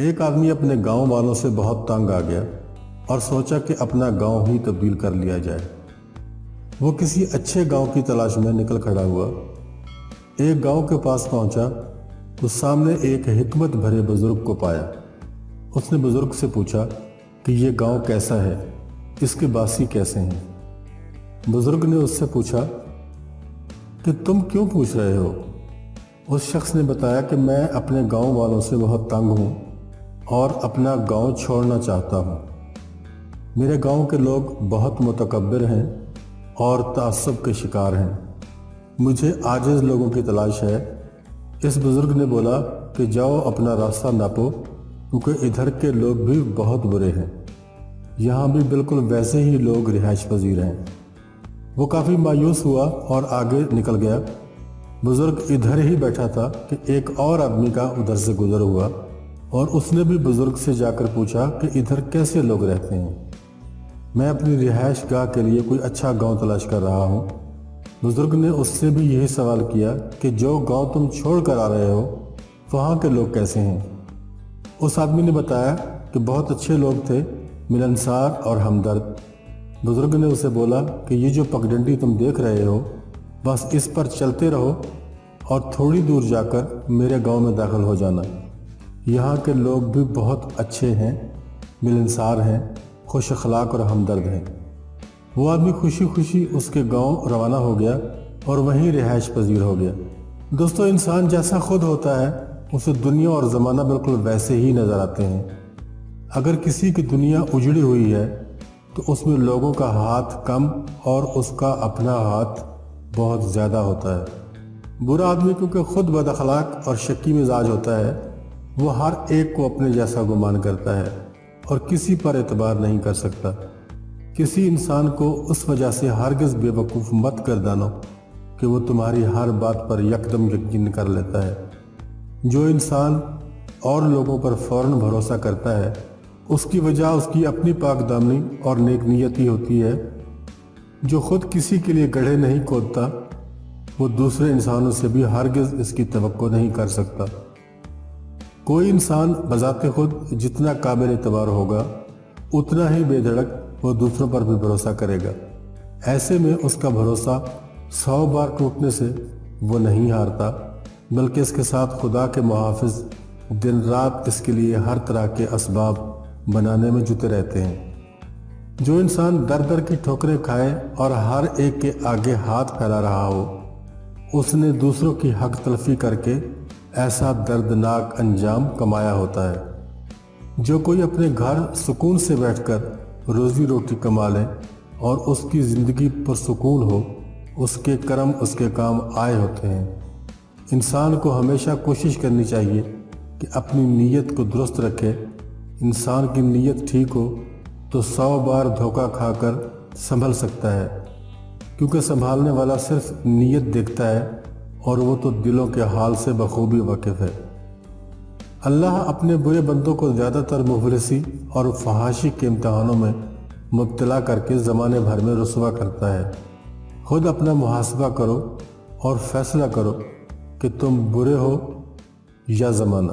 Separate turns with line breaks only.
ایک آدمی اپنے گاؤں والوں سے بہت تنگ آ گیا اور سوچا کہ اپنا گاؤں ہی تبدیل کر لیا جائے۔ وہ کسی اچھے گاؤں کی تلاش میں نکل کھڑا ہوا۔ ایک گاؤں کے پاس پہنچا تو سامنے ایک حکمت بھرے بزرگ کو پایا۔ اس نے بزرگ سے پوچھا کہ یہ گاؤں کیسا ہے، اس کے باسی کیسے ہیں؟ بزرگ نے اس سے پوچھا کہ تم کیوں پوچھ رہے ہو؟ اس شخص نے بتایا کہ میں اپنے گاؤں والوں سے بہت تنگ ہوں اور اپنا گاؤں چھوڑنا چاہتا ہوں۔ میرے گاؤں کے لوگ بہت متکبر ہیں اور تعصب کے شکار ہیں۔ مجھے عاجز لوگوں کی تلاش ہے۔ اس بزرگ نے بولا کہ جاؤ اپنا راستہ ناپو، کیونکہ ادھر کے لوگ بھی بہت برے ہیں۔ یہاں بھی بالکل ویسے ہی لوگ رہائش پذیر ہیں۔ وہ کافی مایوس ہوا اور آگے نکل گیا۔ بزرگ ادھر ہی بیٹھا تھا کہ ایک اور آدمی کا ادھر سے گزر ہوا اور اس نے بھی بزرگ سے جا کر پوچھا کہ ادھر کیسے لوگ رہتے ہیں۔ میں اپنی رہائش گاہ کے لیے کوئی اچھا گاؤں تلاش کر رہا ہوں۔ بزرگ نے اس سے بھی یہی سوال کیا کہ جو گاؤں تم چھوڑ کر آ رہے ہو وہاں کے لوگ کیسے ہیں؟ اس آدمی نے بتایا کہ بہت اچھے لوگ تھے، ملنسار اور ہمدرد۔ بزرگ نے اسے بولا کہ یہ جو پگڈنڈی تم دیکھ رہے ہو بس اس پر چلتے رہو اور تھوڑی دور جا کر میرے گاؤں میں داخل ہو جانا۔ یہاں کے لوگ بھی بہت اچھے ہیں، ملنسار ہیں، خوش اخلاق اور ہمدرد ہیں۔ وہ آدمی خوشی خوشی اس کے گاؤں روانہ ہو گیا اور وہیں رہائش پذیر ہو گیا۔ دوستو، انسان جیسا خود ہوتا ہے اسے دنیا اور زمانہ بالکل ویسے ہی نظر آتے ہیں۔ اگر کسی کی دنیا اجڑی ہوئی ہے تو اس میں لوگوں کا ہاتھ کم اور اس کا اپنا ہاتھ بہت زیادہ ہوتا ہے۔ برا آدمی کیونکہ خود بد اخلاق اور شکی مزاج ہوتا ہے، وہ ہر ایک کو اپنے جیسا گمان کرتا ہے اور کسی پر اعتبار نہیں کر سکتا۔ کسی انسان کو اس وجہ سے ہرگز بے وقوف مت گردانو کہ وہ تمہاری ہر بات پر یکدم یقین کر لیتا ہے۔ جو انسان اور لوگوں پر فوراً بھروسہ کرتا ہے اس کی وجہ اس کی اپنی پاک دامنی اور نیک نیتی ہوتی ہے۔ جو خود کسی کے لیے گڑھے نہیں کھودتا وہ دوسرے انسانوں سے بھی ہرگز اس کی توقع نہیں کر سکتا۔ کوئی انسان بذات خود جتنا قابل اعتبار ہوگا اتنا ہی بے دھڑک وہ دوسروں پر بھی بھروسہ کرے گا۔ ایسے میں اس کا بھروسہ 100 بار ٹوٹنے سے وہ نہیں ہارتا، بلکہ اس کے ساتھ خدا کے محافظ دن رات اس کے لیے ہر طرح کے اسباب بنانے میں جٹے رہتے ہیں۔ جو انسان در در کی ٹھوکریں کھائے اور ہر ایک کے آگے ہاتھ پھیلا رہا ہو، اس نے دوسروں کی حق تلفی کر کے ایسا دردناک انجام کمایا ہوتا ہے۔ جو کوئی اپنے گھر سکون سے بیٹھ کر روزی روٹی کما لے اور اس کی زندگی پرسکون ہو، اس کے کرم اس کے کام آئے ہوتے ہیں۔ انسان کو ہمیشہ کوشش کرنی چاہیے کہ اپنی نیت کو درست رکھے۔ انسان کی نیت ٹھیک ہو تو 100 بار دھوکہ کھا کر سنبھل سکتا ہے، کیونکہ سنبھالنے والا صرف نیت دیکھتا ہے اور وہ تو دلوں کے حال سے بخوبی واقف ہے۔ اللہ اپنے برے بندوں کو زیادہ تر مفلسی اور فحاشی کے امتحانوں میں مبتلا کر کے زمانے بھر میں رسوا کرتا ہے۔ خود اپنا محاسبہ کرو اور فیصلہ کرو کہ تم برے ہو یا زمانہ۔